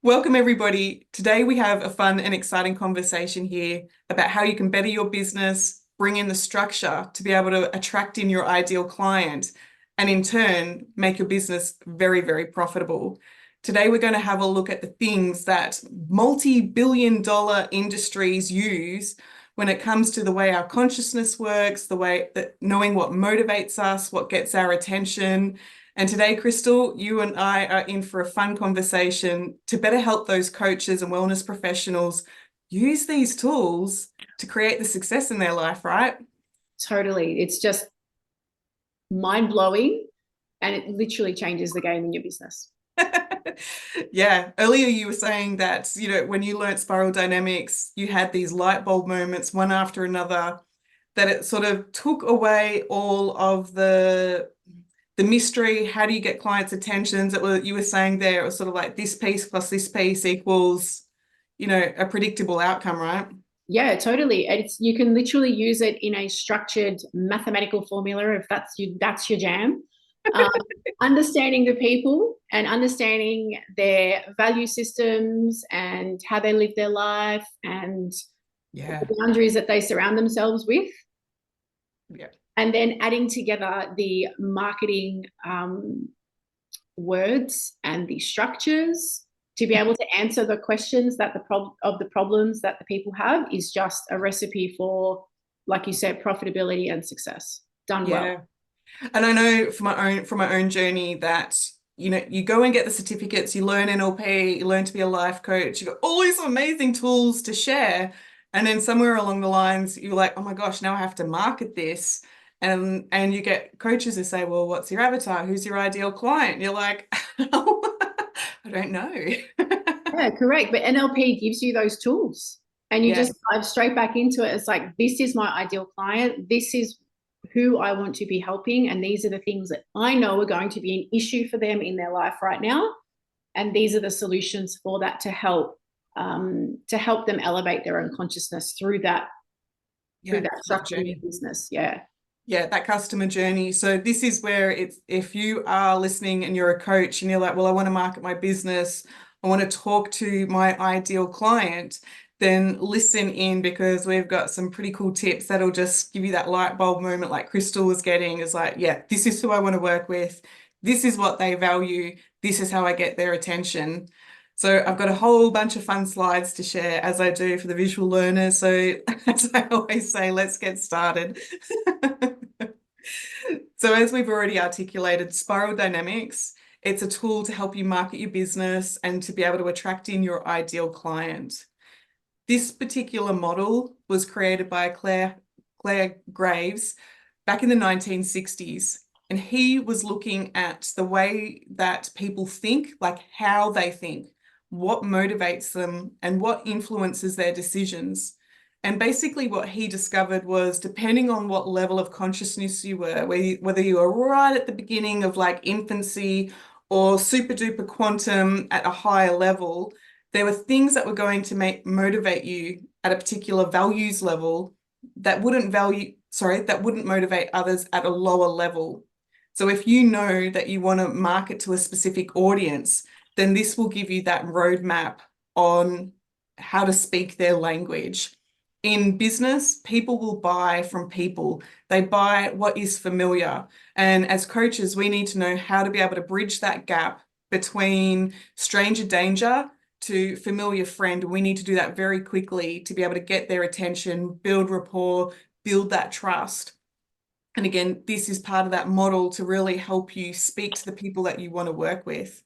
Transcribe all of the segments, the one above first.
Welcome, everybody. Today we have a fun and exciting conversation here about how you can better your business, bring in the structure to be able to attract in your ideal client, and in turn, make your business very, very profitable. Today we're going to have a look at the things that multi-billion-dollar industries use when it comes to the way our consciousness works, the way that knowing what motivates us, what gets our attention. And today, Crystal, you and I are in for a fun conversation to better help those coaches and wellness professionals use these tools to create the success in their life, right? Totally. It's just mind blowing and it literally changes the game in your business. Yeah, earlier you were saying that, when you learnt Spiral Dynamics, you had these light bulb moments, one after another, that it sort of took away all of the mystery. How do you get clients' attentions? You were saying there, it was sort of like this piece plus this piece equals, a predictable outcome, right? Yeah, totally. You can literally use it in a structured mathematical formula if that's your jam. Um, Understanding the people and understanding their value systems and how they live their life and Yeah. the boundaries that they surround themselves with. Yeah. And then adding together the marketing words and the structures to be able to answer the questions that the problems that the people have is just a recipe for, like you said, profitability and success done well. Yeah. And I know from my own journey that, you go and get the certificates, you learn NLP, you learn to be a life coach, you got all these amazing tools to share. And then somewhere along the lines, you're like, oh my gosh, now I have to market this. And you get coaches who say, well, what's your avatar? Who's your ideal client? You're like, I don't know. Yeah, correct. But NLP gives you those tools and you Yeah. just dive straight back into it. It's like, this is my ideal client. This is who I want to be helping. And these are the things that I know are going to be an issue for them in their life right now. And these are the solutions for that to help them elevate their own consciousness through that Yeah. That structure in your journey. business. Yeah. Yeah, that customer journey. So this is where if you are listening and you're a coach and you're like, well, I want to market my business, I want to talk to my ideal client, then listen in because we've got some pretty cool tips that'll just give you that light bulb moment like Crystal was getting is like, yeah, this is who I want to work with. This is what they value. This is how I get their attention. So I've got a whole bunch of fun slides to share as I do for the visual learners. So as I always say, let's get started. So as we've already articulated, Spiral Dynamics, it's a tool to help you market your business and to be able to attract in your ideal client. This particular model was created by Claire Graves back in the 1960s. And he was looking at the way that people think, like how they think, what motivates them, and what influences their decisions. And basically, what he discovered was depending on what level of consciousness you were, whether you were right at the beginning of like infancy or super duper quantum at a higher level, there were things that were going to motivate you at a particular values level that wouldn't motivate others at a lower level. So if you know that you want to market to a specific audience, then this will give you that roadmap on how to speak their language. In business, people will buy from people. They buy what is familiar. And as coaches, we need to know how to be able to bridge that gap between stranger danger to familiar friend. We need to do that very quickly to be able to get their attention, build rapport, build that trust. And again, this is part of that model to really help you speak to the people that you want to work with.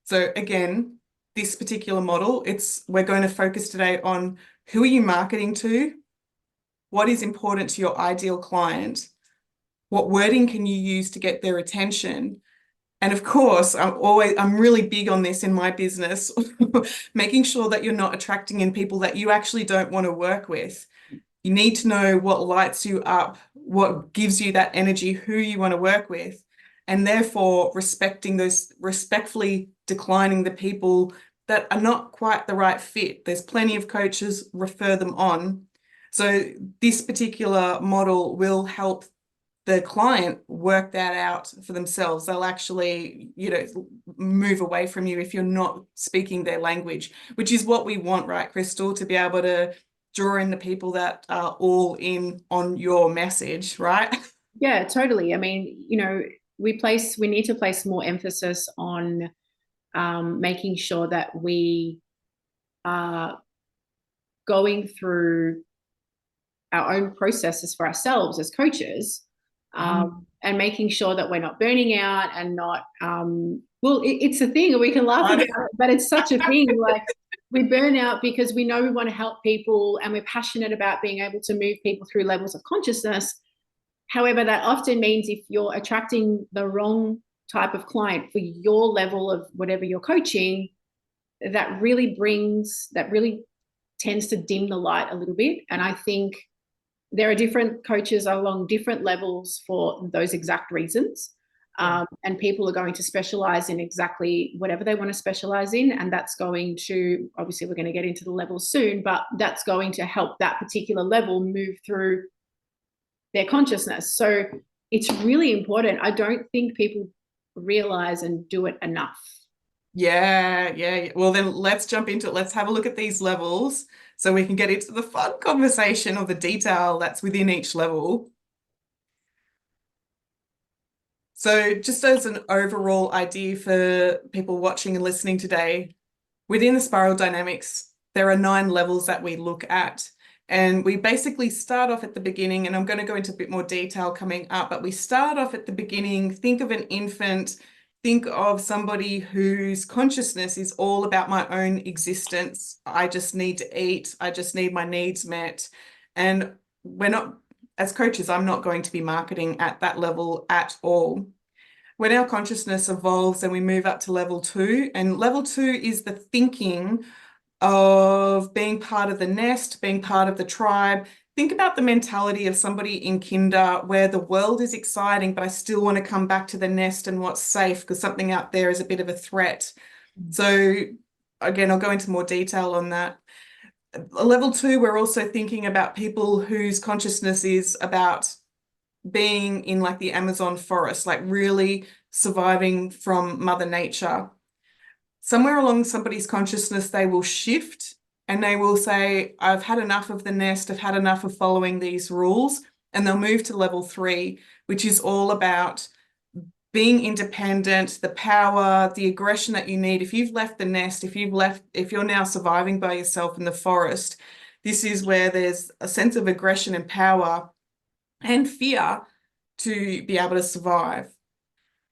So again, this particular model, we're going to focus today on who are you marketing to? What is important to your ideal client? What wording can you use to get their attention? And of course, I'm really big on this in my business, making sure that you're not attracting in people that you actually don't want to work with. You need to know what lights you up, what gives you that energy, who you want to work with, and therefore respectfully declining the people that are not quite the right fit. There's plenty of coaches, refer them on. So this particular model will help the client work that out for themselves. They'll actually, move away from you if you're not speaking their language, which is what we want, right, Crystal? To be able to draw in the people that are all in on your message, right? Yeah, totally. I mean, we need to place more emphasis on making sure that we are going through our own processes for ourselves as coaches, and making sure that we're not burning out and not, it's a thing, we can laugh about it, but it's such a thing. Like, we burn out because we know we want to help people and we're passionate about being able to move people through levels of consciousness. However, that often means if you're attracting the wrong type of client for your level of whatever you're coaching, that really tends to dim the light a little bit. And I think there are different coaches along different levels for those exact reasons. And people are going to specialize in exactly whatever they want to specialize in. And that's going to, obviously we're going to get into the levels soon, but that's going to help that particular level move through their consciousness. So it's really important. I don't think people realize and do it enough. Yeah. Well, then let's jump into it. Let's have a look at these levels so we can get into the fun conversation of the detail that's within each level. So just as an overall idea for people watching and listening today, within the spiral dynamics, there are 9 levels that we look at. And we basically start off at the beginning, and I'm going to go into a bit more detail coming up, but we start off at the beginning. Think of an infant, think of somebody whose consciousness is all about my own existence. I just need to eat. I just need my needs met. And we're not, as coaches, I'm not going to be marketing at that level at all. When our consciousness evolves and we move up to level 2, and level 2 is the thinking of being part of the nest, being part of the tribe. Think about the mentality of somebody in kinder where the world is exciting, but I still want to come back to the nest and what's safe because something out there is a bit of a threat. So again, I'll go into more detail on that. Level 2, we're also thinking about people whose consciousness is about being in like the Amazon forest, like really surviving from Mother Nature. Somewhere along somebody's consciousness, they will shift and they will say, I've had enough of the nest, I've had enough of following these rules, and they'll move to level 3, which is all about being independent, the power, the aggression that you need. If you've left the nest, if you're now surviving by yourself in the forest, this is where there's a sense of aggression and power and fear to be able to survive.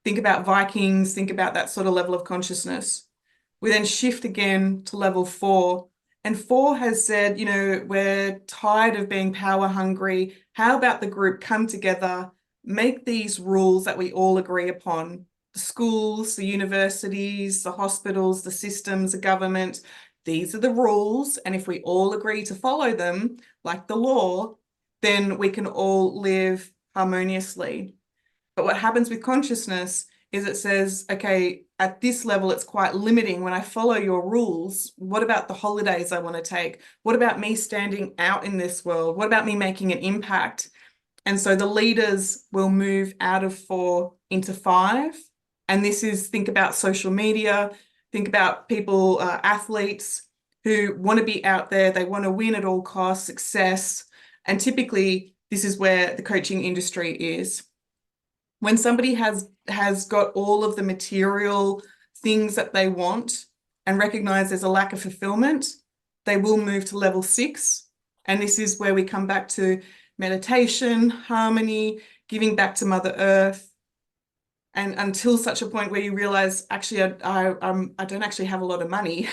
Think about Vikings, think about that sort of level of consciousness. We then shift again to level 4. And 4 has said, we're tired of being power hungry. How about the group come together, make these rules that we all agree upon? The schools, the universities, the hospitals, the systems, the government, these are the rules. And if we all agree to follow them, like the law, then we can all live harmoniously. But what happens with consciousness is it says, okay, at this level, it's quite limiting. When I follow your rules, what about the holidays I want to take? What about me standing out in this world? What about me making an impact? And so the leaders will move out of 4 into 5. And this is, think about social media, think about people, athletes who want to be out there. They want to win at all costs, success. And typically, this is where the coaching industry is. When somebody has got all of the material things that they want and recognize there's a lack of fulfillment, they will move to level 6. And this is where we come back to meditation, harmony, giving back to Mother Earth. And until such a point where you realize, actually, I don't actually have a lot of money.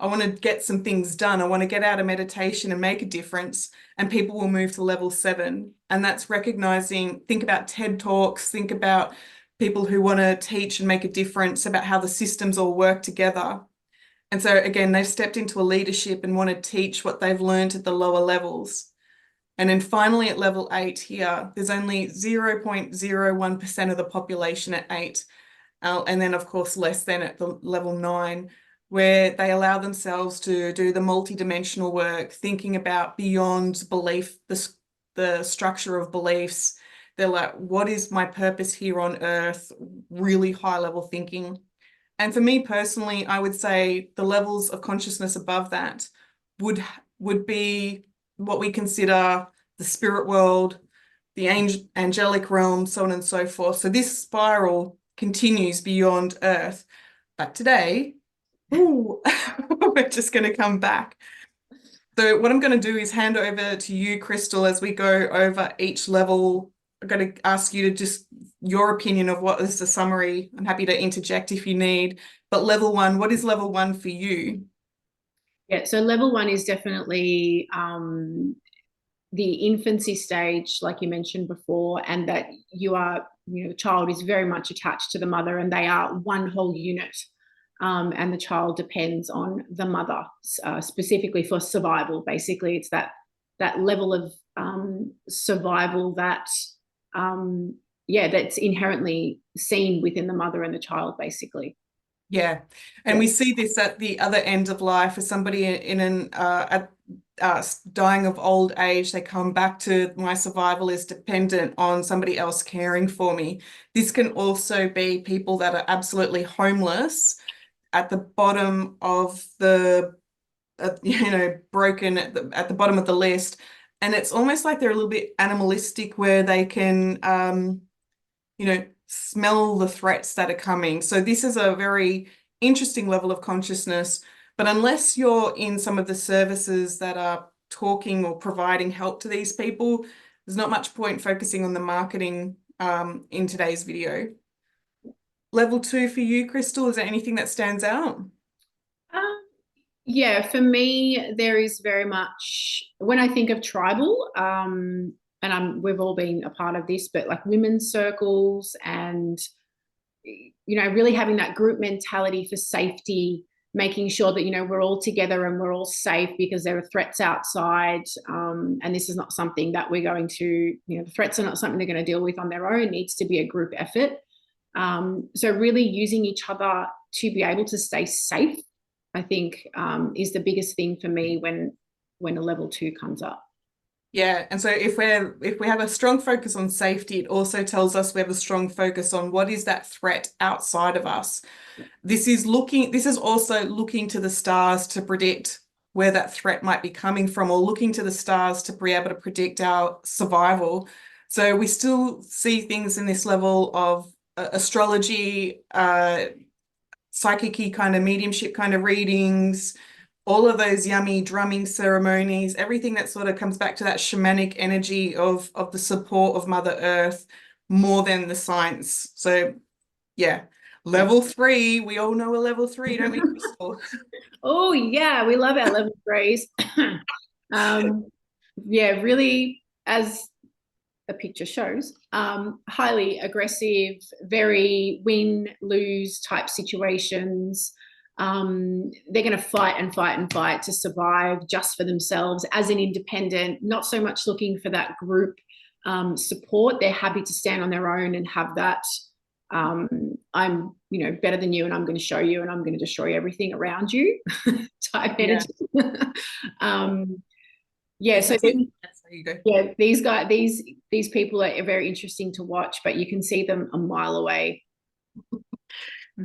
I want to get some things done. I want to get out of meditation and make a difference. And people will move to level 7. And that's recognizing, think about TED Talks, think about people who want to teach and make a difference, about how the systems all work together. And so again, they've stepped into a leadership and want to teach what they've learned at the lower levels. And then finally at level 8 here, there's only 0.01% of the population at 8. And then of course, less than at the level 9, where they allow themselves to do the multidimensional work, thinking about beyond belief, the structure of beliefs. They're like, what is my purpose here on earth? Really high level thinking. And for me personally, I would say the levels of consciousness above that would would be what we consider the spirit world, the angelic realm, so on and so forth. So this spiral continues beyond Earth. But today, ooh, we're just going to come back. So what I'm going to do is hand over to you, Crystal, as we go over each level. I'm going to ask you to just your opinion of what is the summary. I'm happy to interject if you need. But level one, what is level one for you? Yeah, so level one is definitely the infancy stage, like you mentioned before, and that the child is very much attached to the mother and they are one whole unit. And the child depends on the mother, specifically for survival. Basically, it's that level of survival that, that's inherently seen within the mother and the child, basically. Yeah. And Yeah. we see this at the other end of life for somebody in an dying of old age. They come back to my survival is dependent on somebody else caring for me. This can also be people that are absolutely homeless at the bottom of the broken at the bottom of the list. And it's almost like they're a little bit animalistic where they can smell the threats that are coming. So this is a very interesting level of consciousness. But unless you're in some of the services that are talking or providing help to these people, there's not much point focusing on the marketing in today's video. Level two for you, Crystal, is there anything that stands out? Um, yeah, for me, there is very much when I think of tribal, and we've all been a part of this, but like women's circles and really having that group mentality for safety, making sure that we're all together and we're all safe because there are threats outside, and this is not something that we're going to, the threats are not something they're going to deal with on their own. It needs to be a group effort. So really using each other to be able to stay safe, I think, is the biggest thing for me when a level two comes up. Yeah, and so if we have a strong focus on safety, it also tells us we have a strong focus on what is that threat outside of us. This is also looking to the stars to predict where that threat might be coming from, or looking to the stars to be able to predict our survival. So we still see things in this level of astrology, psychic kind of mediumship kind of readings, all of those yummy drumming ceremonies, everything that sort of comes back to that shamanic energy of the support of Mother Earth more than the science. So yeah, level three, we all know a level three, don't we, Crystal? Oh yeah, we love our level threes. Yeah, really, as the picture shows, highly aggressive, very win lose type situations. They're going to fight and fight and fight to survive just for themselves as an independent, not so much looking for that group support. They're happy to stand on their own and have that. I'm better than you and I'm going to show you and I'm going to destroy everything around you type energy. Yeah, so there you go. yeah, these people are very interesting to watch, but you can see them a mile away.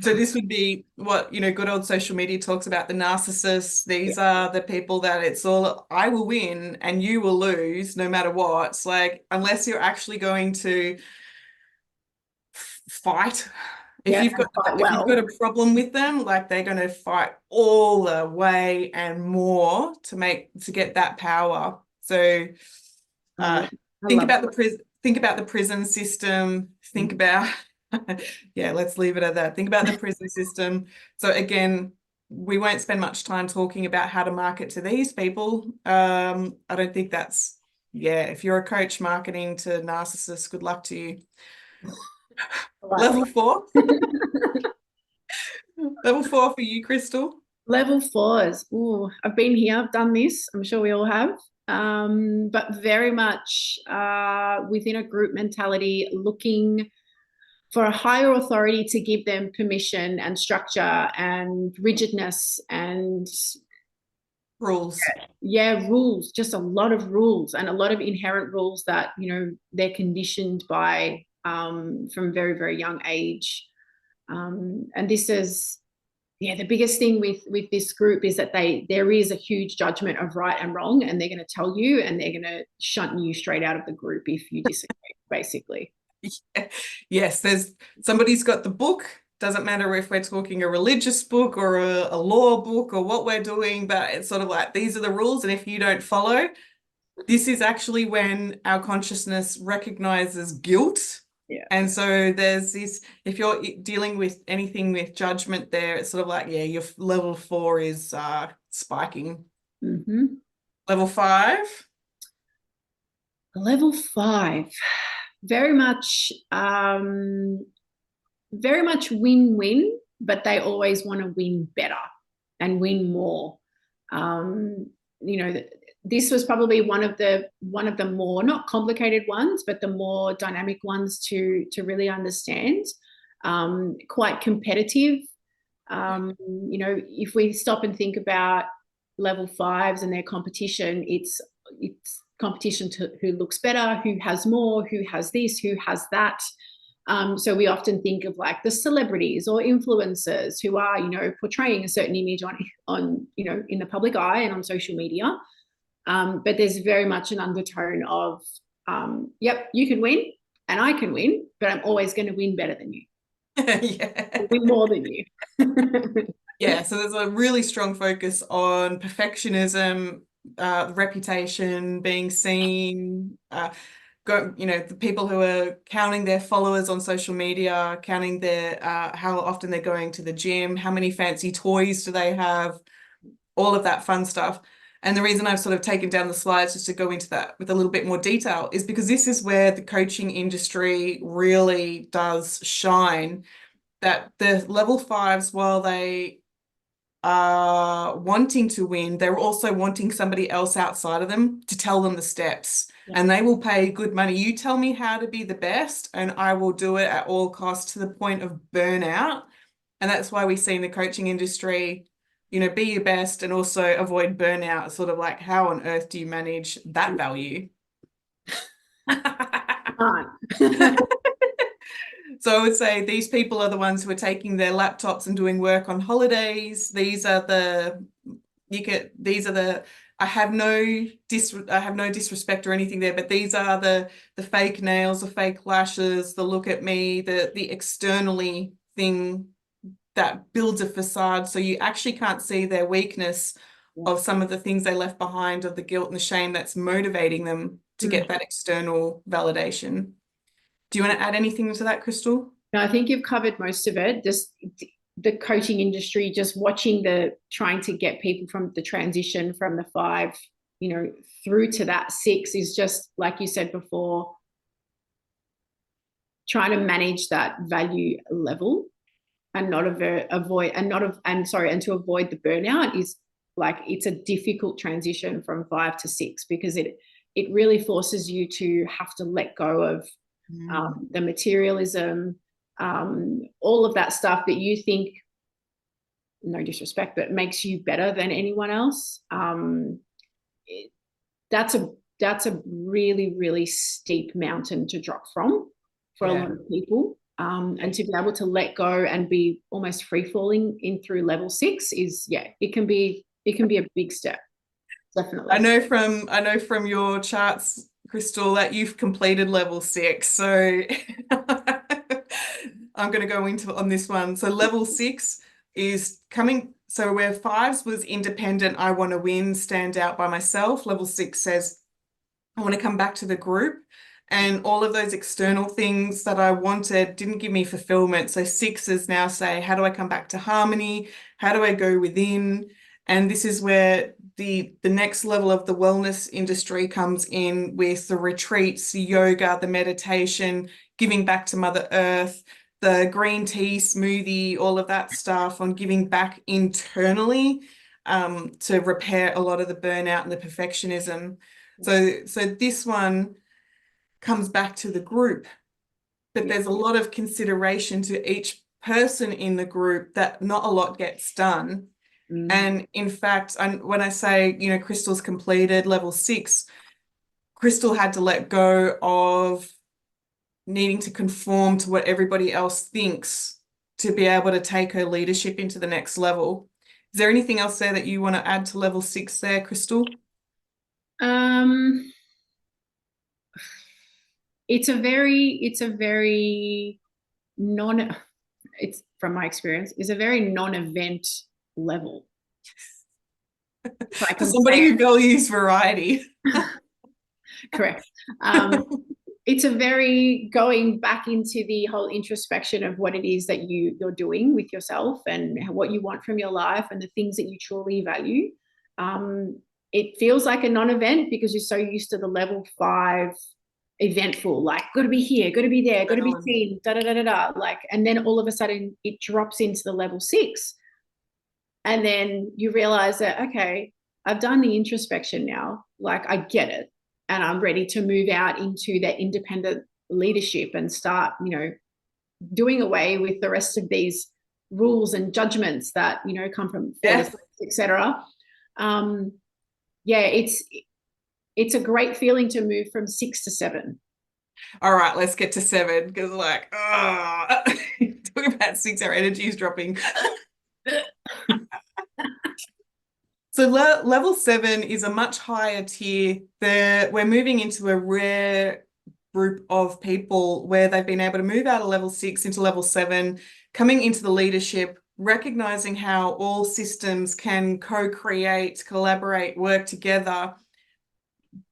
So this would be what, good old social media talks about the narcissists. These are the people that it's all, I will win and you will lose no matter what. It's like, unless you're actually going to fight, if Yeah, you've got quite if you've well. got a problem with them, like they're going to fight all the way and more to get that power. So I think love about the prison system. Think about yeah, let's leave it at that. Think about the prison system. So again, we won't spend much time talking about how to market to these people. I don't think that's, yeah, if you're a coach marketing to narcissists, good luck to you. Level four. Level four for you, Crystal. Level fours. Ooh, I've been here, I've done this. I'm sure we all have. But very much within a group mentality, looking for a higher authority to give them permission and structure and rigidness and Rules. Yeah, rules, just a lot of rules and a lot of inherent rules that, you know, they're conditioned by from very, very young age. And this is, yeah, the biggest thing with this group is that there is a huge judgment of right and wrong, and they're going to tell you, and they're going to shunt you straight out of the group if you disagree, basically. Yes, somebody's got the book. Doesn't matter if we're talking a religious book or a law book or what we're doing, but it's sort of like these are the rules, and if you don't follow, this is actually when our consciousness recognizes guilt. Yeah. And so there's this, if you're dealing with anything with judgment there, it's sort of like, yeah, your level 4 is spiking. Mm-hmm. Level 5. Level 5, very much win-win, but they always want to win better and win more. You know, this was probably one of the more, not complicated ones, but the more dynamic ones to really understand. Quite competitive. You know, if we stop and think about level 5s and their competition, it's competition to who looks better, who has more, who has this, who has that. So we often think of like the celebrities or influencers who are, you know, portraying a certain image on you know, in the public eye and on social media. But there's very much an undertone of, yep, you can win and I can win, but I'm always going to win better than you. Yeah. Win more than you. Yeah, so there's a really strong focus on perfectionism, reputation, being seen, you know, the people who are counting their followers on social media, counting their how often they're going to the gym, how many fancy toys do they have, all of that fun stuff. And the reason I've sort of taken down the slides just to go into that with a little bit more detail is because this is where the coaching industry really does shine. That the level 5s, while they are wanting to win, they're also wanting somebody else outside of them to tell them the steps. Yeah. And they will pay good money. You tell me how to be the best, and I will do it at all costs to the point of burnout. And that's why we see in the coaching industry, you know, be your best and also avoid burnout. Sort of like, how on earth do you manage that value? So I would say these people are the ones who are taking their laptops and doing work on holidays. These are the I have no disrespect or anything there, but these are the fake nails, the fake lashes, the look at me, the externally thing that builds a facade so you actually can't see their weakness of some of the things they left behind, of the guilt and the shame that's motivating them to get that external validation. Do you want to add anything to that, Crystal? No, I think you've covered most of it. Just the coaching industry, just watching trying to get people from the transition from the 5, you know, through to that 6 is just, like you said before, trying to manage that value level and not avoid and to avoid the burnout is like, it's a difficult transition from 5 to 6 because it really forces you to have to let go of the materialism, all of that stuff that you think, no disrespect, but makes you better than anyone else. That's a really, really steep mountain to drop from for a lot of people. And to be able to let go and be almost free falling in through level 6 is, yeah, it can be a big step. Definitely. I know from your charts, Crystal, that you've completed level 6. So I'm going to go into on this one. So level 6 is coming. So where 5s was independent, I want to win, stand out by myself. Level 6 says, I want to come back to the group. And all of those external things that I wanted didn't give me fulfillment. So 6s now say, how do I come back to harmony? How do I go within? And this is where the next level of the wellness industry comes in with the retreats, the yoga, the meditation, giving back to Mother Earth, the green tea, smoothie, all of that stuff on giving back internally to repair a lot of the burnout and the perfectionism. So this one comes back to the group, but there's a lot of consideration to each person in the group that not a lot gets done. And in fact, when I say, you know, Crystal's completed level 6, Crystal had to let go of needing to conform to what everybody else thinks to be able to take her leadership into the next level. Is there anything else there that you want to add to level 6 there, Crystal? It's a very non, it's from my experience, is a very non-event level. If I For can somebody say who values variety. correct. It's a very going back into the whole introspection of what it is that you're doing with yourself and what you want from your life and the things that you truly value. It feels like a non-event because you're so used to the level 5 eventful, like got to be here, got to be there, got to be seen, da da da da da. Like, and then all of a sudden it drops into the level 6, and then you realize that okay, I've done the introspection now. Like I get it, and I'm ready to move out into that independent leadership and start, you know, doing away with the rest of these rules and judgments that, you know, come from fearless, etc. Yeah, it's a great feeling to move from 6 to 7. All right, let's get to 7 because like, talking about 6, our energy is dropping. So level 7 is a much higher tier. We're moving into a rare group of people where they've been able to move out of level 6 into level 7, coming into the leadership, recognizing how all systems can co-create, collaborate, work together.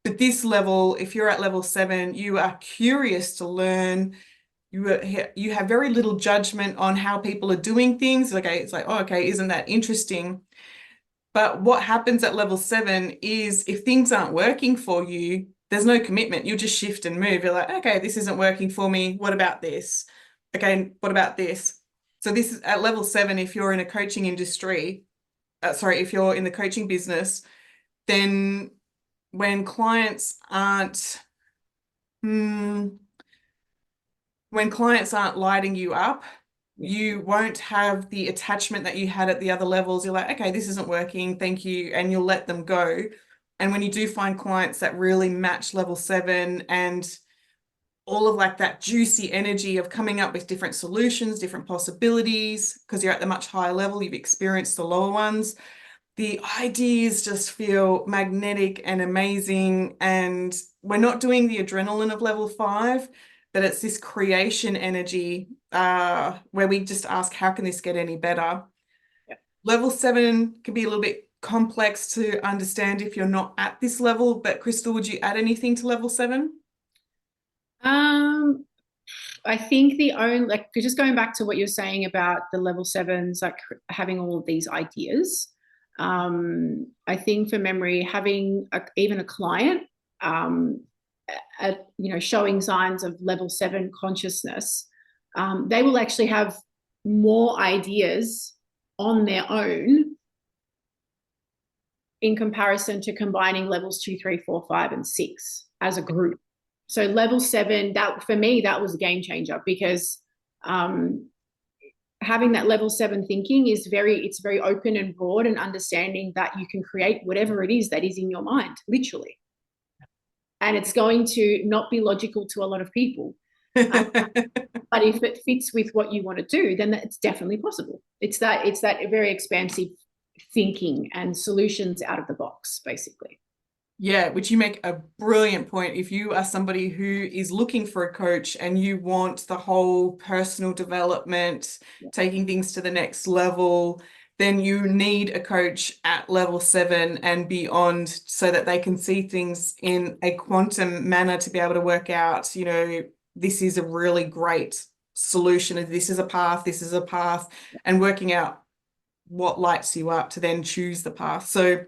But this level, if you're at level 7, you are curious to learn. You have very little judgment on how people are doing things. Okay, it's like, oh, okay, isn't that interesting? But what happens at level 7 is if things aren't working for you, there's no commitment. You'll just shift and move. You're like, okay, this isn't working for me. What about this? Okay, what about this? So this is at level 7, if you're in a coaching industry, if you're in the coaching business, then when clients aren't, when clients aren't lighting you up, you won't have the attachment that you had at the other levels. You're like, okay, this isn't working, thank you, and you'll let them go. And when you do find clients that really match level 7 and all of like that juicy energy of coming up with different solutions, different possibilities, because you're at the much higher level, you've experienced the lower ones, the ideas just feel magnetic and amazing. And we're not doing the adrenaline of level 5, but it's this creation energy where we just ask, how can this get any better? Yep. Level 7 can be a little bit complex to understand if you're not at this level, but Crystal, would you add anything to level 7? I think just going back to what you're saying about the level 7s, like having all of these ideas. I think for memory, having even a client, you know, showing signs of level 7 consciousness, they will actually have more ideas on their own in comparison to combining levels 2, 3, 4, 5, and 6 as a group. So level 7, that for me, that was a game changer because having that level 7 thinking is it's very open and broad, and understanding that you can create whatever it is that is in your mind, literally. And it's going to not be logical to a lot of people. But if it fits with what you want to do, then it's definitely possible. It's that very expansive thinking and solutions out of the box, basically. Yeah, which you make a brilliant point. If you are somebody who is looking for a coach and you want the whole personal development, taking things to the next level, then you need a coach at level 7 and beyond so that they can see things in a quantum manner to be able to work out, you know, this is a really great solution. This is a path, and working out what lights you up to then choose the path. So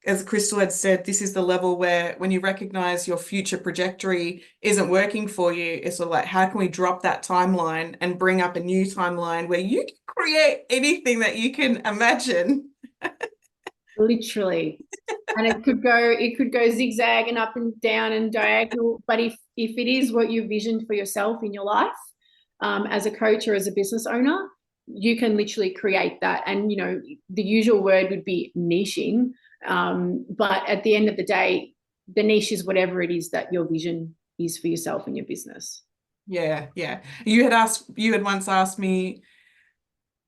as Crystal had said, this is the level where when you recognize your future trajectory isn't working for you, it's sort of like, how can we drop that timeline and bring up a new timeline where you can create anything that you can imagine? Literally. And it could go zigzag and up and down and diagonal. But if it is what you visioned for yourself in your life, as a coach or as a business owner, you can literally create that. And, you know, the usual word would be niching. But at the end of the day, the niche is whatever it is that your vision is for yourself and your business. Yeah, yeah. You had once asked me,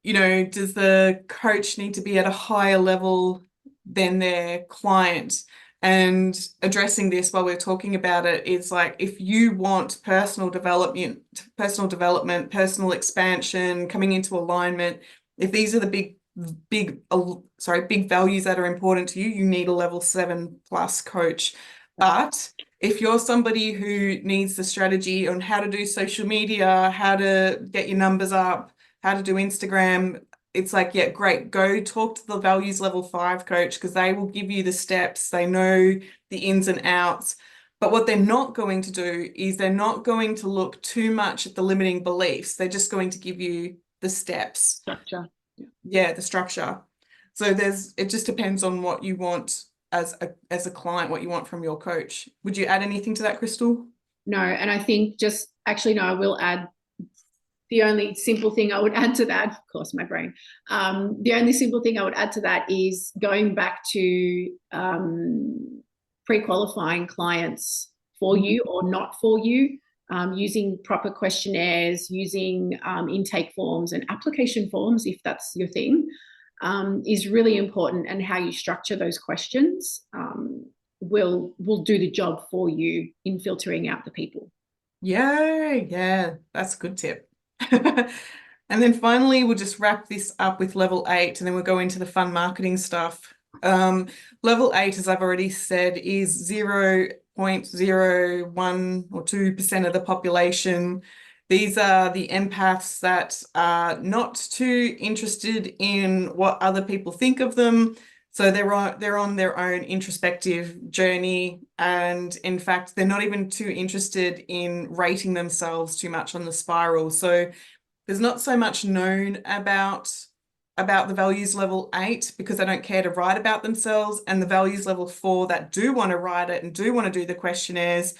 you know, does the coach need to be at a higher level than their client? And addressing this while we're talking about it is like, if you want personal expansion, coming into alignment, if these are the big values that are important to you, you need a level 7+ coach. But if you're somebody who needs the strategy on how to do social media, how to get your numbers up, how to do Instagram, it's like, yeah, great. Go talk to the values level 5 coach, because they will give you the steps. They know the ins and outs. But what they're not going to do is they're not going to look too much at the limiting beliefs. They're just going to give you the steps. Structure. Yeah, the structure. So it just depends on what you want as a client, what you want from your coach. Would you add anything to that, Crystal? No, and I think no, I will add the only simple thing I would add to that, of course, my brain. The only simple thing I would add to that is going back to pre-qualifying clients for you or not for you, using proper questionnaires, using intake forms and application forms, if that's your thing, is really important. And how you structure those questions will do the job for you in filtering out the people. Yeah, that's a good tip. And then finally, we'll just wrap this up with level 8, and then we'll go into the fun marketing stuff. Level 8, as I've already said, is 0.01 or 2% of the population. These are the empaths that are not too interested in what other people think of them. So they're on their own introspective journey, and in fact, they're not even too interested in rating themselves too much on the spiral. So there's not so much known about the values level 8, because they don't care to write about themselves, and the values level 4 that do want to write it and do want to do the questionnaires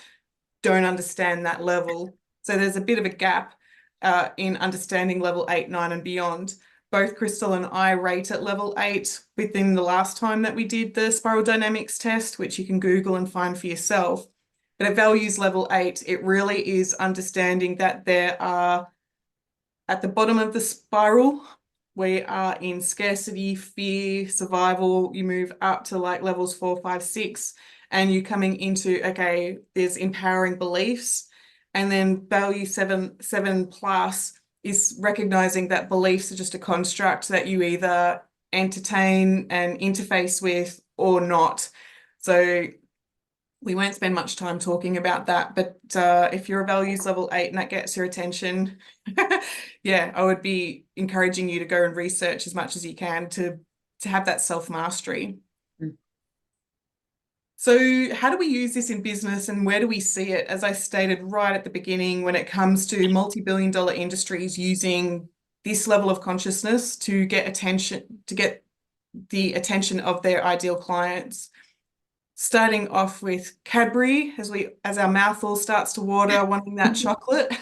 don't understand that level. So there's a bit of a gap in understanding level 8, 9 and beyond. Both Crystal and I rate at level 8 within the last time that we did the Spiral Dynamics test, which you can Google and find for yourself. But at values level 8, it really is understanding that there are, at the bottom of the spiral, we are in scarcity, fear, survival. You move up to like levels 4, 5, 6, and you're coming into, okay, there's empowering beliefs. And then value 7+ is recognizing that beliefs are just a construct that you either entertain and interface with or not. So we won't spend much time talking about that, but if you're a values level 8 and that gets your attention, yeah, I would be encouraging you to go and research as much as you can to have that self-mastery. So how do we use this in business, and where do we see it? As I stated right at the beginning, when it comes to multi-billion-dollar industries using this level of consciousness to get the attention of their ideal clients. Starting off with Cadbury, as our mouth all starts to water, wanting that chocolate.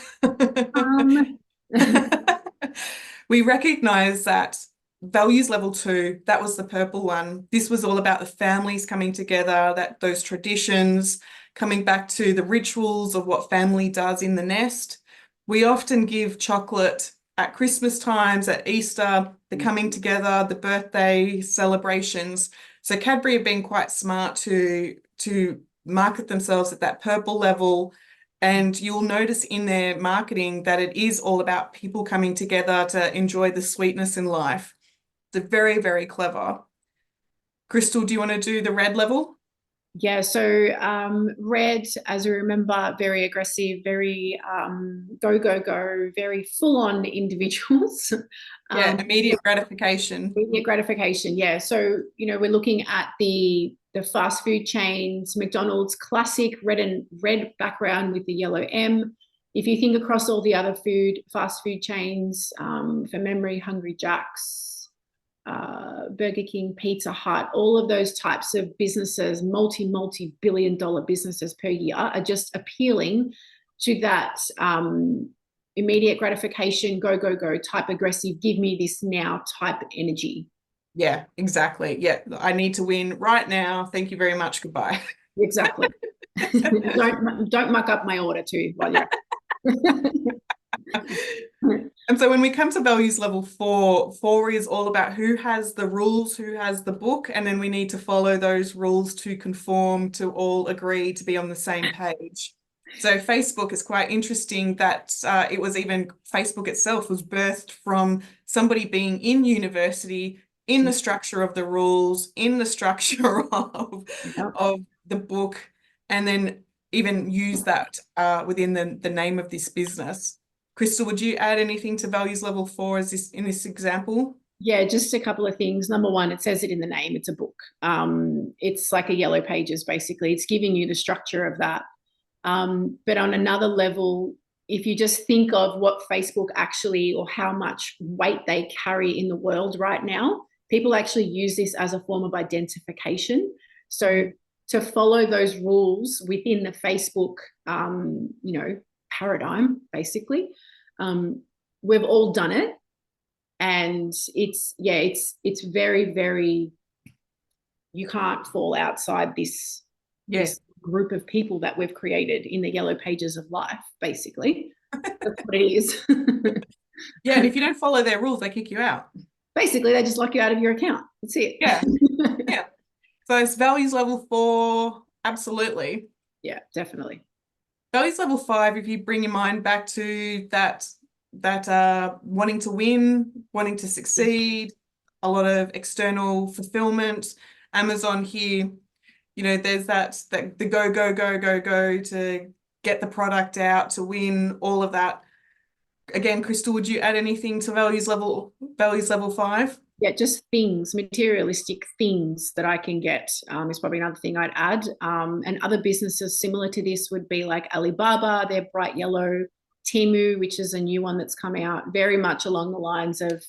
We recognize that values level 2, that was the purple one. This was all about the families coming together, that those traditions, coming back to the rituals of what family does in the nest. We often give chocolate at Christmas times, at Easter, the coming together, the birthday celebrations. So Cadbury have been quite smart to market themselves at that purple level. And you'll notice in their marketing that it is all about people coming together to enjoy the sweetness in life. They're very, very clever. Crystal, do you want to do the red level? Yeah, so red, as we remember, very aggressive, very go, very full-on individuals. Yeah, immediate gratification. Immediate gratification, yeah. So, you know, we're looking at the fast food chains, McDonald's, classic red background with the yellow M. If you think across all the other fast food chains, for memory, Hungry Jack's, Burger King, Pizza Hut, all of those types of businesses, multi-billion-dollar businesses per year, are just appealing to that immediate gratification, go, go, go, type aggressive, give me this now type energy. Yeah, exactly. Yeah, I need to win right now. Thank you very much. Goodbye. Exactly. don't muck up my order too while you're And so when we come to values level 4, 4 is all about who has the rules, who has the book, and then we need to follow those rules to conform, to all agree, to be on the same page. So Facebook is quite interesting that it was even Facebook itself was birthed from somebody being in university, in the structure of the rules, in the structure of the book, and then even use that within the name of this business. Crystal, would you add anything to values level 4 as this in this example? Yeah, just a couple of things. Number one, it says it in the name. It's a book. It's like a yellow pages, basically. It's giving you the structure of that. But on another level, if you just think of what Facebook actually, or how much weight they carry in the world right now, people actually use this as a form of identification. So to follow those rules within the Facebook, paradigm, basically, we've all done it. And it's very, very, you can't fall outside this group of people that we've created in the yellow pages of life, basically. That's what it is. Yeah, and if you don't follow their rules, they kick you out. Basically, they just lock you out of your account. That's it. Yeah. Yeah. So it's values level 4, absolutely. Yeah, definitely. Values level 5, if you bring your mind back to that wanting to win, wanting to succeed, a lot of external fulfillment. Amazon here, there's that the go, go, go, go, go to get the product out, to win, all of that. Again, Crystal, would you add anything to values level 5? Yeah, just things, materialistic things that I can get is probably another thing I'd add. And other businesses similar to this would be like Alibaba, they're bright yellow. Temu, which is a new one that's come out, very much along the lines of,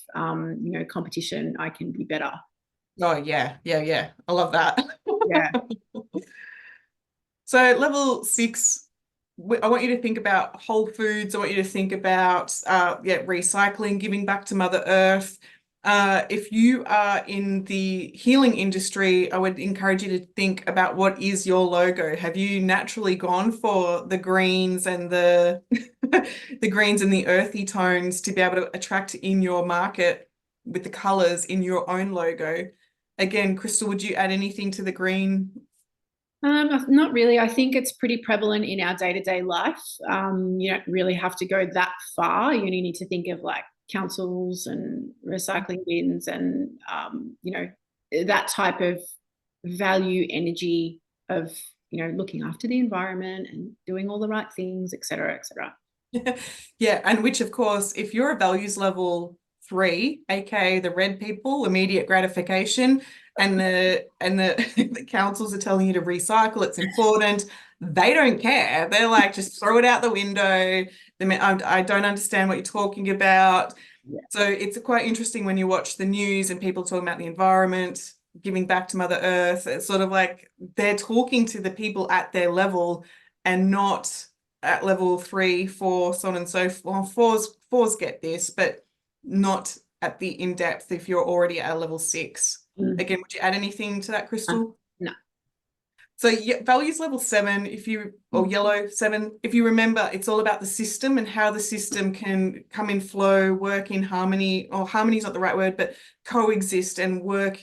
competition. I can be better. Oh, yeah. I love that. Yeah. So level 6, I want you to think about whole foods. I want you to think about recycling, giving back to Mother Earth. If you are in the healing industry, I would encourage you to think about what is your logo. Have you naturally gone for the greens and the the greens and the earthy tones to be able to attract in your market with the colors in your own logo? Again, Crystal, would you add anything to the green? Not really. I think it's pretty prevalent in our day-to-day life. You don't really have to go that far. You only need to think of like councils and recycling bins and, that type of value energy of, looking after the environment and doing all the right things, et cetera, et cetera. Yeah, and which of course, if you're a values level 3, aka the red people, immediate gratification, and the councils are telling you to recycle, it's important. They don't care. They're like, just throw it out the window. I don't understand what you're talking about. Yeah. So it's quite interesting when you watch the news and people talking about the environment, giving back to Mother Earth. It's sort of like they're talking to the people at their level and not at level 3, 4, so on and so forth. Fours get this, but not at the in-depth if you're already at level 6. Again, would you add anything to that, Crystal? No. So values level 7, or yellow 7, if you remember, it's all about the system and how the system can come in flow, work in harmony, or harmony is not the right word, but coexist and work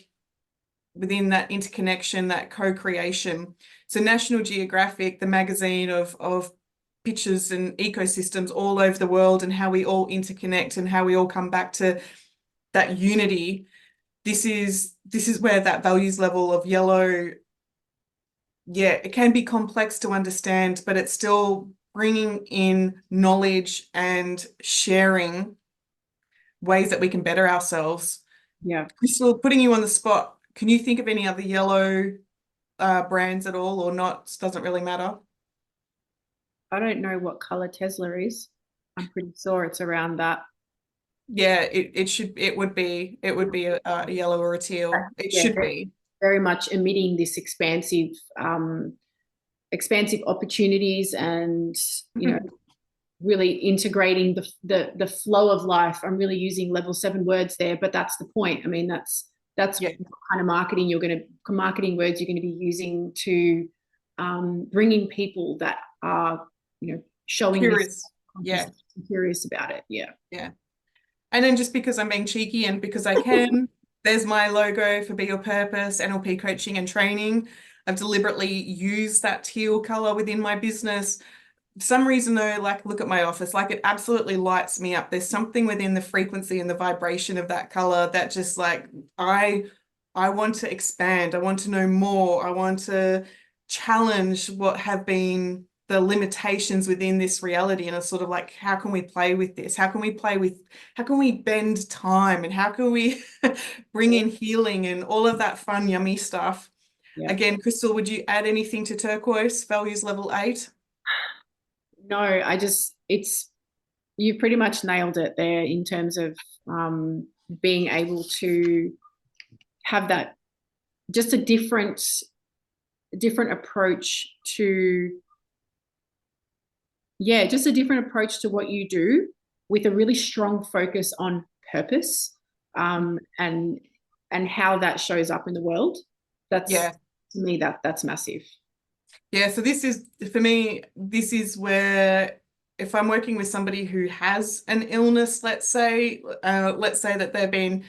within that interconnection, that co-creation. So National Geographic, the magazine of pictures and ecosystems all over the world and how we all interconnect and how we all come back to that unity. This is where that values level of yellow, it can be complex to understand, but it's still bringing in knowledge and sharing ways that we can better ourselves. Yeah. Crystal, putting you on the spot, can you think of any other yellow brands at all, or not? Doesn't really matter. I don't know what color Tesla is. I'm pretty sure it's around that. Yeah, it would be a yellow or a teal. It should be very much emitting this expansive opportunities and, really integrating the flow of life. I'm really using level 7 words there, but that's the point. I mean, that's Yeah. what kind of marketing words you're going to be using to bring in people that are, showing this Curious. Yeah. consciousness and curious about it. Yeah. Yeah. And then just because I'm being cheeky and because I can, there's my logo for Be Your Purpose, NLP coaching and training. I've deliberately used that teal color within my business. For some reason though, like look at my office, like it absolutely lights me up. There's something within the frequency and the vibration of that color that just like I want to expand. I want to know more. I want to challenge what have been the limitations within this reality. And it's sort of like, how can we play with this? How can we bend time and how can we bring in healing and all of that fun, yummy stuff? Yeah. Again, Crystal, would you add anything to turquoise, values level 8? No, you pretty much nailed it there in terms of being able to have that, just a different approach to, just a different approach to what you do, with a really strong focus on purpose, and how that shows up in the world. That's, Yeah. to me, that's massive. Yeah, so this is, for me, this is where if I'm working with somebody who has an illness, let's say that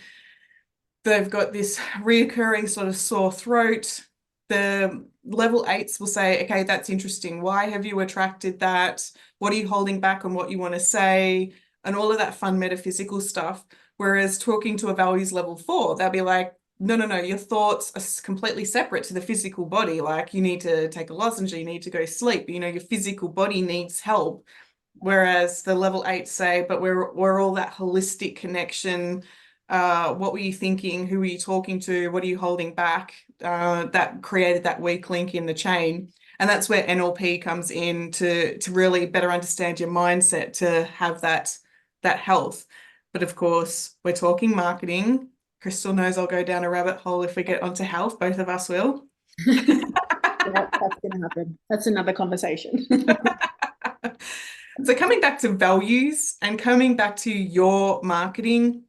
they've got this reoccurring sort of sore throat, the level 8s will say, okay, that's interesting. Why have you attracted that? What are you holding back on what you want to say? And all of that fun metaphysical stuff. Whereas talking to a values level 4, they'll be like, no, no, no, your thoughts are completely separate to the physical body. Like you need to take a lozenge, you need to go sleep. You know, your physical body needs help. Whereas the level 8 say, but we're all that holistic connection. What were you thinking? Who were you talking to? What are you holding back? That created that weak link in the chain. And that's where NLP comes in to really better understand your mindset to have that health. But of course, we're talking marketing. Crystal knows I'll go down a rabbit hole if we get onto health. Both of us will. Yeah, that's going to happen. That's another conversation. So coming back to values and coming back to your marketing,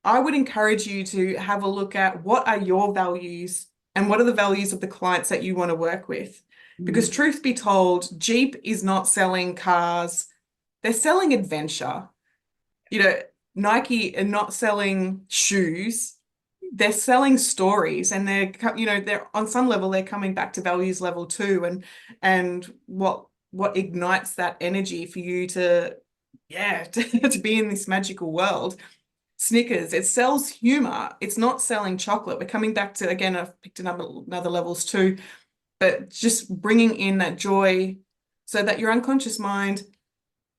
I would encourage you to have a look at what are your values and what are the values of the clients that you want to work with. Because truth be told, Jeep is not selling cars, they're selling adventure. You know, Nike are not selling shoes, they're selling stories, and they're on some level they're coming back to values level 2 and what ignites that energy for you to to be in this magical world. Snickers, it sells humor. It's not selling chocolate. We're coming back to, again, I've picked another levels too, but just bringing in that joy so that your unconscious mind,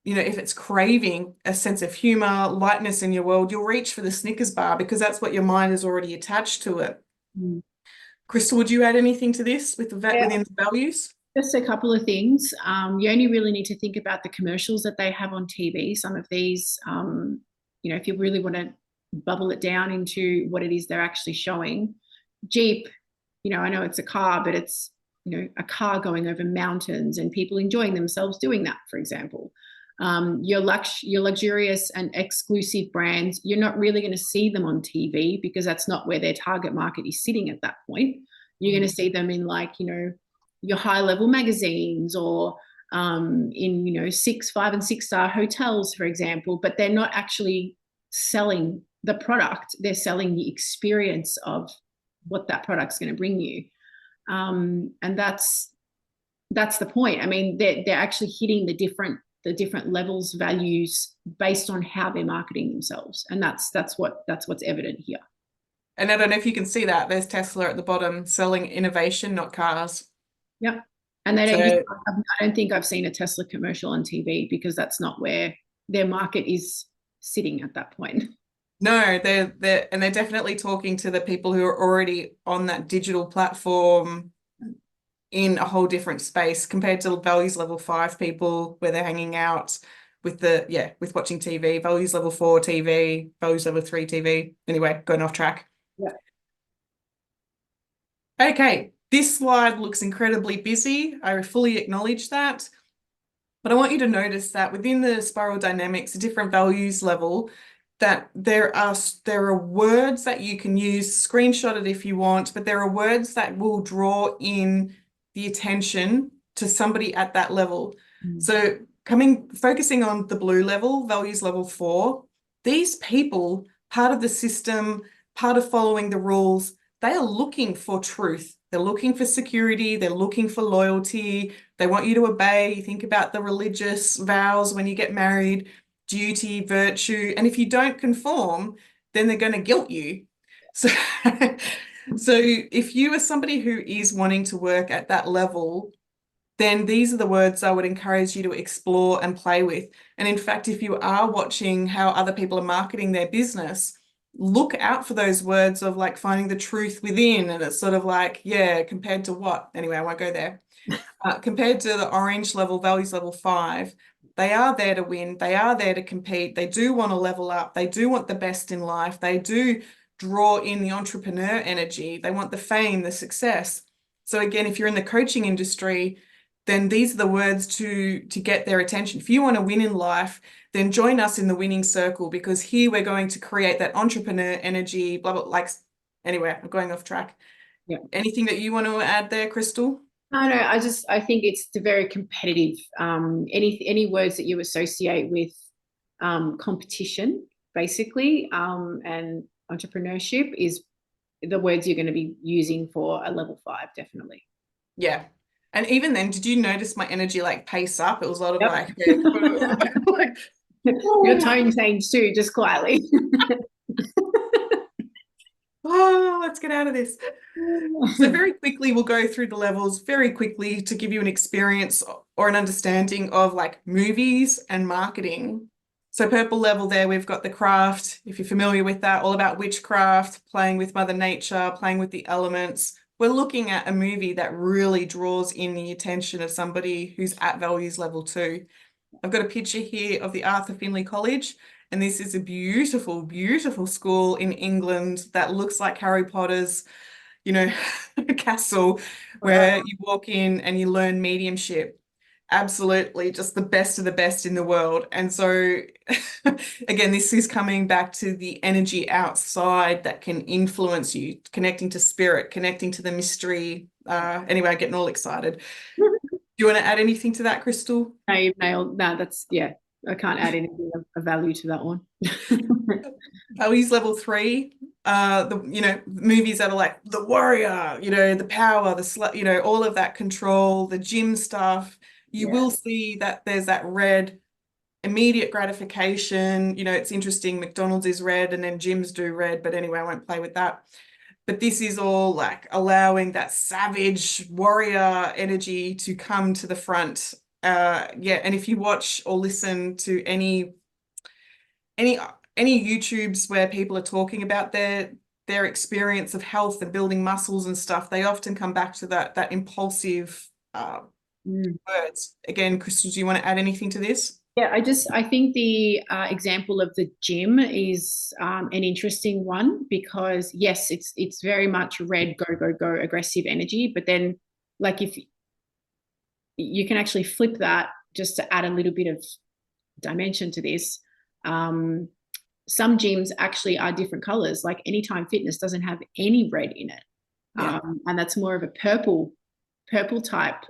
if it's craving a sense of humor, lightness in your world, you'll reach for the Snickers bar because that's what your mind is already attached to it. Mm. Crystal, would you add anything to this Yeah, within the values? just a couple of things. You only really need to think about the commercials that they have on TV. Some of these, if you really want to bubble it down into what it is they're actually showing. Jeep, I know it's a car, but it's, a car going over mountains and people enjoying themselves doing that, for example. Your luxurious and exclusive brands, you're not really going to see them on TV because that's not where their target market is sitting at that point. You're going to see them in your high level magazines or in 5 and 6 star hotels, for example, but they're not actually selling the product, they're selling the experience of what that product's going to bring you. And that's the point. I mean, they're actually hitting the different levels, values based on how they're marketing themselves, and that's what's evident here. And I don't know if you can see that there's Tesla at the bottom selling innovation, not cars. Yep. And they don't. So, I don't think I've seen a Tesla commercial on TV because that's not where their market is sitting at that point. no, they're definitely talking to the people who are already on that digital platform in a whole different space compared to values level 5 people where they're hanging out with watching TV, values level 4 TV, values level 3 TV. Anyway, going off track. Yeah. Okay, this slide looks incredibly busy. I fully acknowledge that. But I want you to notice that within the spiral dynamics, the different values level, that there are words that you can use, screenshot it if you want, but there are words that will draw in the attention to somebody at that level. So focusing on the blue level, values level 4, these people, part of the system, part of following the rules, they are looking for truth. They're looking for security. They're looking for loyalty. They want you to obey. You think about the religious vows when you get married, duty, virtue. And if you don't conform, then they're going to guilt you. So, so if you are somebody who is wanting to work at that level, then these are the words I would encourage you to explore and play with. And in fact, if you are watching how other people are marketing their business, look out for those words of like finding the truth within. And it's sort of like, yeah, compared to what? Anyway, I won't go there. Compared to the orange level, values level 5, they are there to win. They are there to compete. They do want to level up. They do want the best in life. They do draw in the entrepreneur energy. They want the fame, the success. So again, if you're in the coaching industry, then these are the words to get their attention. If you want to win in life, then join us in the winning circle, because here we're going to create that entrepreneur energy, blah, blah, like, anyway, I'm going off track. Yeah. Anything that you want to add there, Crystal? No, I think it's the very competitive. Any words that you associate with competition, basically, and entrepreneurship is the words you're going to be using for a level 5, definitely. Yeah. And even then, did you notice my energy like pace up? It was a lot of Yep. like, Your tone changed too, just quietly. oh, let's get out of this. So very quickly, we'll go through the levels very quickly to give you an experience or an understanding of like movies and marketing. So purple level there, we've got the craft. If you're familiar with that, all about witchcraft, playing with Mother Nature, playing with the elements. We're looking at a movie that really draws in the attention of somebody who's at values level 2. I've got a picture here of the Arthur Findlay College, and this is a beautiful, beautiful school in England that looks like Harry Potter's, castle, where you walk in and you learn mediumship. Absolutely, just the best of the best in the world. And so, again, this is coming back to the energy outside that can influence you, connecting to spirit, connecting to the mystery. Anyway, I'm getting all excited. Do you want to add anything to that, Crystal? No, you've nailed. No, that's, yeah. I can't add anything of value to that one. Values level 3, movies that are like the warrior, the power, all of that control, the gym stuff. You will see that there's that red immediate gratification. It's interesting. McDonald's is red and then gyms do red, but anyway, I won't play with that. But this is all like allowing that savage warrior energy to come to the front. And if you watch or listen to any YouTubes where people are talking about their experience of health and building muscles and stuff, they often come back to that impulsive words. Again, Crystal, do you want to add anything to this? Yeah, I think the example of the gym is an interesting one, because yes, it's very much red, go, go, go, aggressive energy. But then, like, if you can actually flip that just to add a little bit of dimension to this, some gyms actually are different colors. Like Anytime Fitness doesn't have any red in it, and that's more of a purple type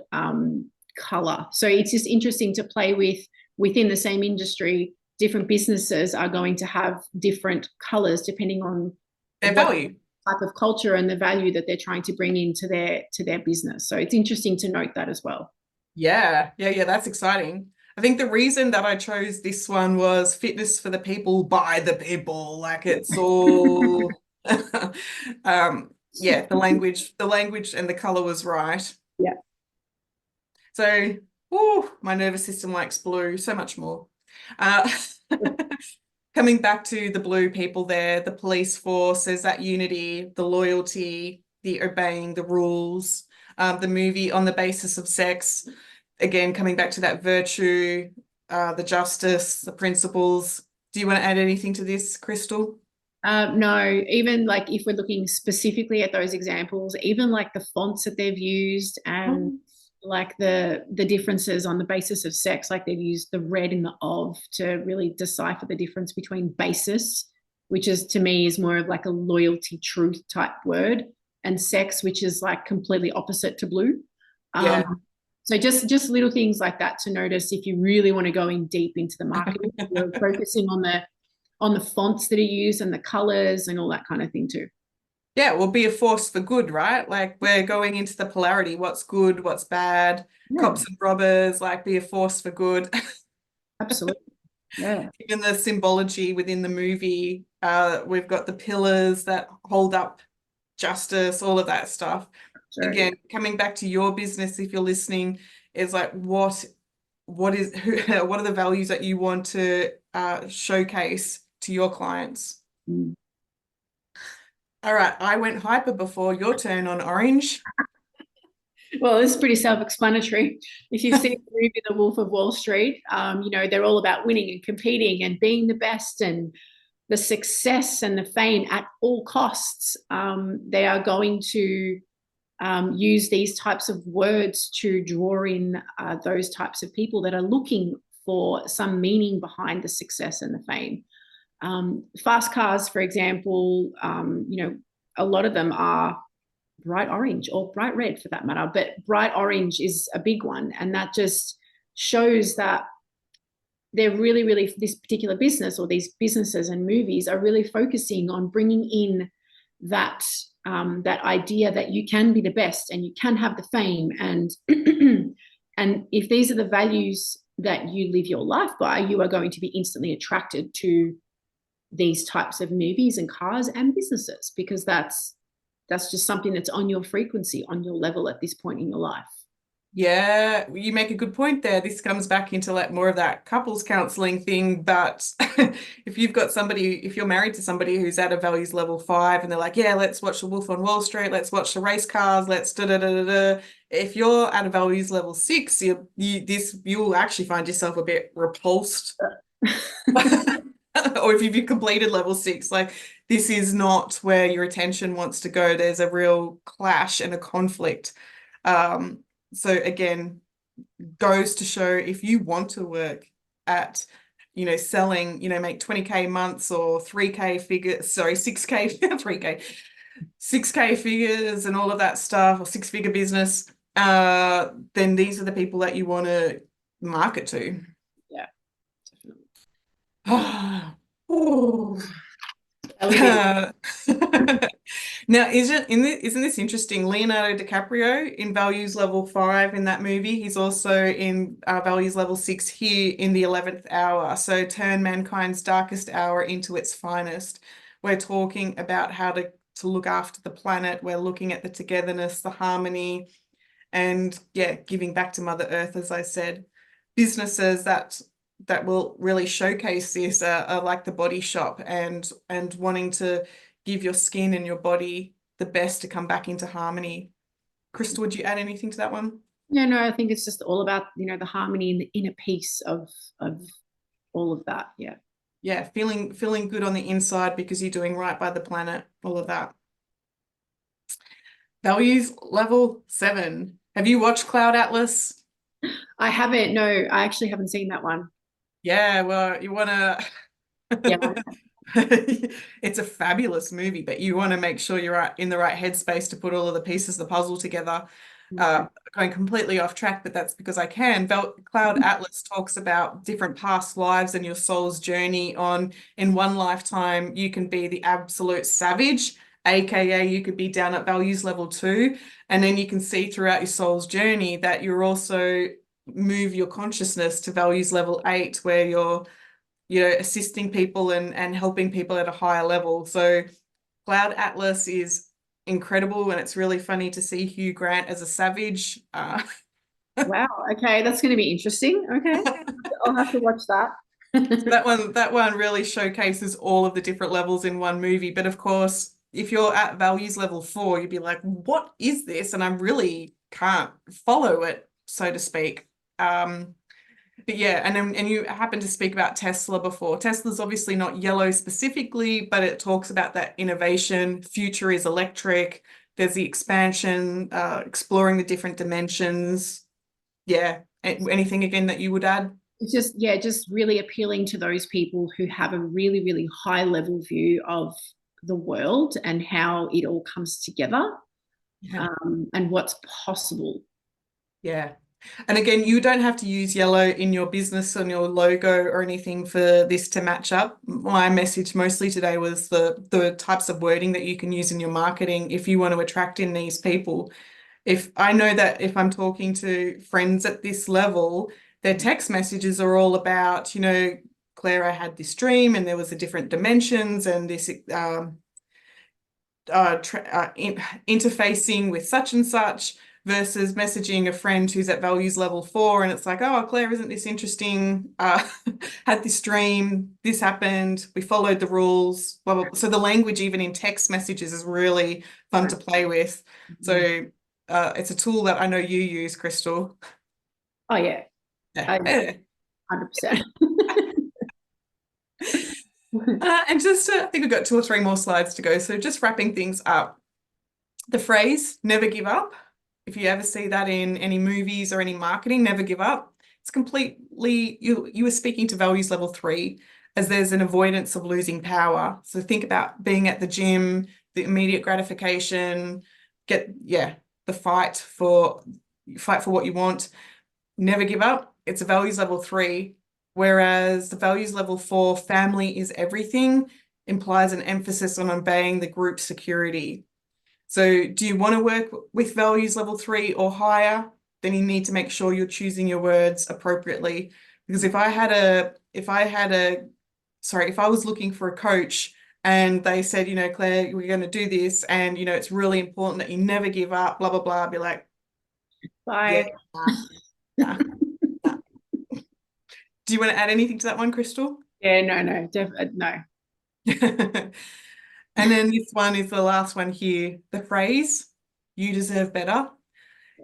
color. So it's just interesting to play with. Within the same industry, different businesses are going to have different colors depending on their value, type of culture, and the value that they're trying to bring into their business. So it's interesting to note that as well. Yeah, that's exciting. I think the reason that I chose this one was fitness for the people, by the people. Like it's all the language and the color was right. Yeah. So, my nervous system likes blue so much more. Coming back to the blue people there, the police force, there's that unity, the loyalty, the obeying the rules, the movie on the basis of sex. Again, coming back to that virtue, the justice, the principles. Do you want to add anything to this, Crystal? No, even like if we're looking specifically at those examples, even like the fonts that they've used and like the differences on the basis of sex, like they've used the red in the of to really decipher the difference between basis, which is to me is more of like a loyalty truth type word, and sex, which is like completely opposite to blue. Yeah. So just little things like that to notice if you really want to go in deep into the marketing. You're focusing on the fonts that are used and the colors and all that kind of thing too. Yeah, will be a force for good, right? Like we're going into the polarity, what's good, what's bad, Yeah, cops and robbers, like be a force for good. absolutely. Yeah. Even the symbology within the movie, we've got the pillars that hold up justice, all of that stuff. Sure, yeah. Again, coming back to your business, if you're listening, is like what is what are the values that you want to showcase to your clients? Mm. All right, I went hyper before, your turn on orange. Well, this is pretty self-explanatory. If you've seen the movie The Wolf of Wall Street, they're all about winning and competing and being the best and the success and the fame at all costs. They are going to use these types of words to draw in those types of people that are looking for some meaning behind the success and the fame. Fast cars, for example, a lot of them are bright orange or bright red for that matter, but bright orange is a big one. And that just shows that they're really, really, this particular business or these businesses and movies are really focusing on bringing in that that idea that you can be the best and you can have the fame, and and if these are the values that you live your life by, you are going to be instantly attracted to these types of movies and cars and businesses, because that's just something that's on your frequency, on your level at this point in your life. Yeah, you make a good point there. This comes back into like more of that couples counseling thing. But if you've got somebody, if you're married to somebody who's at a values level 5 and they're like, yeah, let's watch The Wolf on Wall Street, let's watch the race cars, let's da da da da da. If you're at a values level 6, you'll actually find yourself a bit repulsed. Or if you've completed level 6, like this is not where your attention wants to go. There's a real clash and a conflict. Um, so again, goes to show if you want to work at, selling, make 20K months or 3K figures, sorry, 6K, 3K, 6K figures and all of that stuff, or six-figure business, then these are the people that you want to market to. Yeah, definitely. Oh. Now, isn't this interesting? Leonardo DiCaprio in values level 5 in that movie. He's also in values level 6 here in the 11th hour. So turn mankind's darkest hour into its finest. We're talking about how to look after the planet. We're looking at the togetherness, the harmony, and yeah, giving back to Mother Earth, as I said. Businesses that will really showcase this are like the Body Shop and wanting to give your skin and your body the best to come back into harmony. Crystal, would you add anything to that one? Yeah, no, I think it's just all about, the harmony and the inner peace of all of that. Yeah. Yeah, feeling good on the inside because you're doing right by the planet, all of that. Values level 7. Have you watched Cloud Atlas? I haven't, no, I actually haven't seen that one. Yeah, well, you want to Yeah. it's a fabulous movie, but you want to make sure you're in the right headspace to put all of the pieces of the puzzle together. Going completely off track, but that's because I can. Cloud Atlas talks about different past lives and your soul's journey on, in one lifetime, you can be the absolute savage, aka you could be down at values level 2, and then you can see throughout your soul's journey that you're also move your consciousness to values level 8, where you're assisting people and helping people at a higher level. So Cloud Atlas is incredible, and it's really funny to see Hugh Grant as a savage. Wow. Okay, that's going to be interesting. Okay, I'll have to watch that. That one really showcases all of the different levels in one movie. But of course, if you're at values level 4, you'd be like, what is this? And I really can't follow it, so to speak. But yeah, and you happen to speak about Tesla before. Tesla's obviously not yellow specifically, but it talks about that innovation. Future is electric. There's the expansion, exploring the different dimensions. Yeah. Anything again that you would add? It's just, yeah, just really appealing to those people who have a really, really high level view of the world and how it all comes together, Yeah. and what's possible. Yeah. And again, you don't have to use yellow in your business on your logo or anything for this to match up. My message mostly today was the types of wording that you can use in your marketing if you want to attract in these people. If I know that if I'm talking to friends at this level, their text messages are all about, Claire, I had this dream and there was a different dimensions and this interfacing with such and such versus messaging a friend who's at values level 4 and it's like, oh, Claire, isn't this interesting? Had this dream, this happened, we followed the rules, blah, blah. So the language even in text messages is really fun to play with. So it's a tool that I know you use, Crystal. Oh yeah, Yeah. 100%. And just, I think we've got 2 or 3 more slides to go. So just wrapping things up. The phrase never give up. If you ever see that in any movies or any marketing, never give up. It's completely, you were speaking to values level 3 as there's an avoidance of losing power. So think about being at the gym, the immediate gratification, the fight for what you want. Never give up. It's a values level 3. Whereas the values level 4, family is everything, implies an emphasis on obeying the group security. So do you want to work with values level 3 or higher? Then you need to make sure you're choosing your words appropriately. Because if I was looking for a coach and they said, Claire, we're going to do this and, it's really important that you never give up, blah, blah, blah, I'd be like, yeah, Bye. nah, nah, nah. Do you want to add anything to that one, Crystal? Yeah, no, no. And then this one is the last one here. The phrase, you deserve better,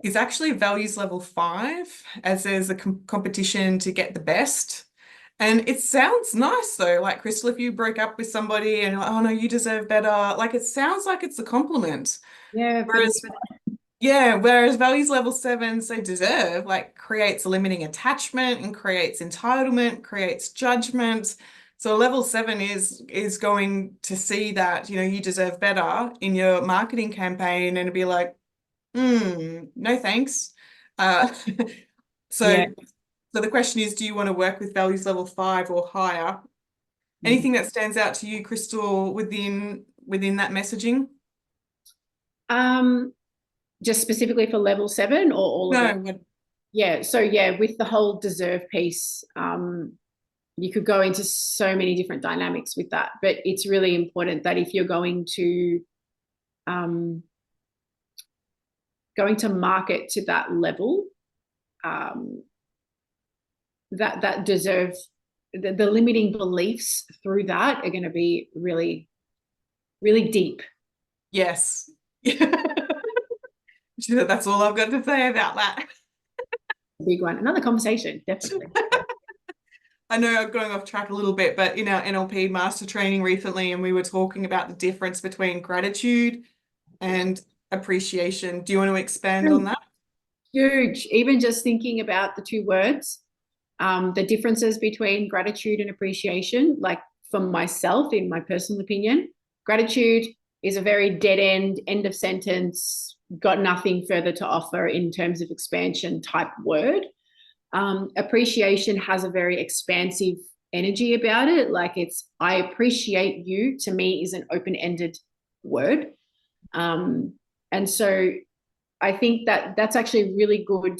is actually values level 5, as there's a competition to get the best. And it sounds nice though, like Crystal, if you broke up with somebody and oh no, you deserve better, like it sounds like it's a compliment. Yeah, Whereas, yeah, whereas values level 7 say deserve, like creates a limiting attachment and creates entitlement, creates judgment. So level 7 is going to see that, you deserve better in your marketing campaign and be like, no thanks. Uh, so, yeah. so the question is, do you want to work with values level 5 or higher? Anything that stands out to you, Crystal, within that messaging? Um, just specifically for level 7 or all of it? No, Yeah. So yeah, with the whole deserve piece, you could go into so many different dynamics with that, but it's really important that if you're um, going to market to that level, um, that deserve the limiting beliefs through that are going to be really, really deep. yes. That's all I've got to say about that. Big one. Another conversation, definitely. I know I'm going off track a little bit, but in our NLP master training recently, and we were talking about the difference between gratitude and appreciation. Do you want to expand on that? Huge. Even just thinking about the two words, the differences between gratitude and appreciation, like for myself, in my personal opinion, gratitude is a very dead end of sentence, got nothing further to offer in terms of expansion type word. Appreciation has a very expansive energy about it. Like I appreciate you, to me, is an open-ended word. And so I think that that's actually a really good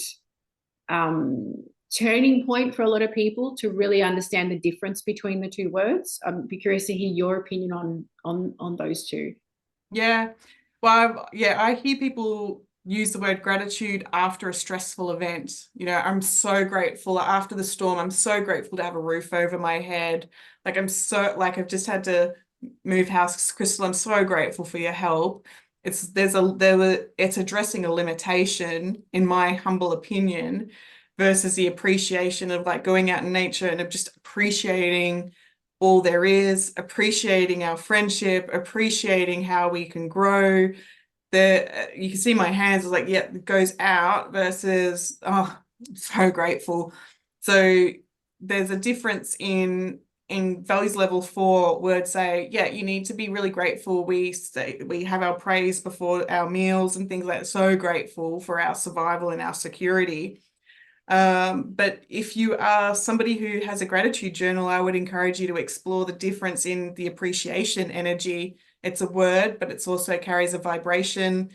um, turning point for a lot of people to really understand the difference between the two words. I'd be curious to hear your opinion on those two. Yeah. Well, I hear people use the word gratitude after a stressful event. I'm so grateful after the storm. I'm so grateful to have a roof over my head. I've just had to move house. Crystal, I'm so grateful for your help. It's addressing a limitation, in my humble opinion, versus the appreciation of like going out in nature and of just appreciating all there is, appreciating our friendship, appreciating how we can grow. You can see my hands like, yeah, it goes out versus, oh, So grateful. So there's a difference in values level 4. Words say, yeah, you need to be really grateful. We have our praise before our meals and things like that. So grateful for our survival and our security. But if you are somebody who has a gratitude journal, I would encourage you to explore the difference in the appreciation energy. It's a word, but it's also carries a vibration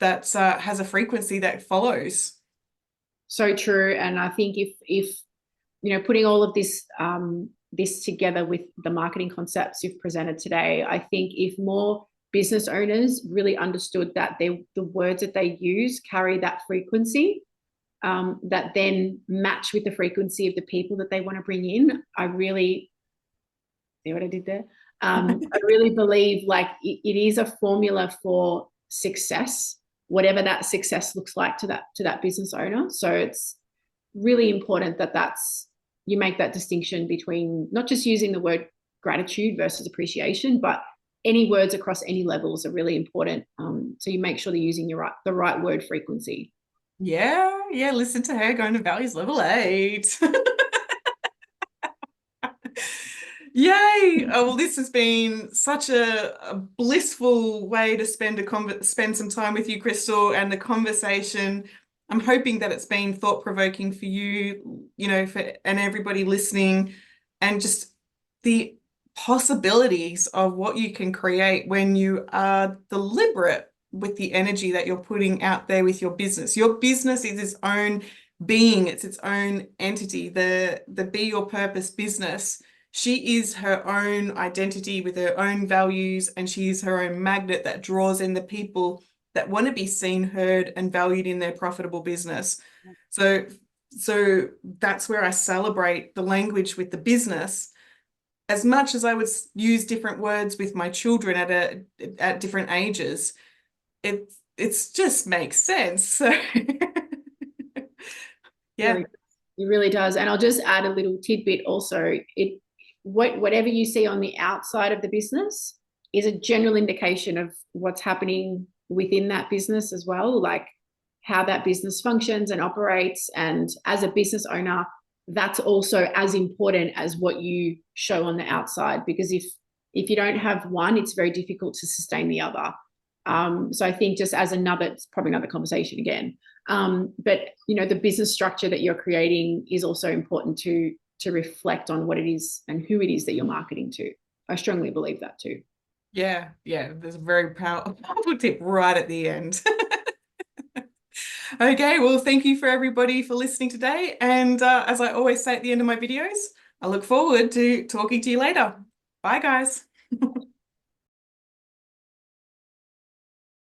that has a frequency that follows. So true. And I think if putting all of this this together with the marketing concepts you've presented today, I think if more business owners really understood that the words that they use carry that frequency, that then match with the frequency of the people that they want to bring in, I really see what I did there. I really believe like it is a formula for success, whatever that success looks like to that business owner. So it's really important that you make that distinction between not just using the word gratitude versus appreciation, but any words across any levels are really important. So you make sure they're using the right word frequency. Yeah, yeah, listen to her going to values level 8. Yay! Oh, well, this has been such a blissful way to spend some time with you, Crystal, and the conversation. I'm hoping that it's been thought-provoking for you, and everybody listening, and just the possibilities of what you can create when you are deliberate with the energy that you're putting out there with your business. Your business is its own being, it's its own entity. The Be Your Purpose business, she is her own identity with her own values, and she is her own magnet that draws in the people that want to be seen, heard, and valued in their profitable business. So, so that's where I celebrate the language with the business. As much as I would use different words with my children at different ages, it's just makes sense. So yeah. Really, it really does. And I'll just add a little tidbit also. Whatever you see on the outside of the business is a general indication of what's happening within that business as well, like how that business functions and operates. And as a business owner, that's also as important as what you show on the outside, because if you don't have one, it's very difficult to sustain the other. So I think just as it's probably another conversation again. But the business structure that you're creating is also important to reflect on what it is and who it is that you're marketing to. I strongly believe that too. Yeah, yeah, there's a very powerful tip right at the end. Okay, well, thank you for everybody for listening today. And as I always say at the end of my videos, I look forward to talking to you later. Bye, guys.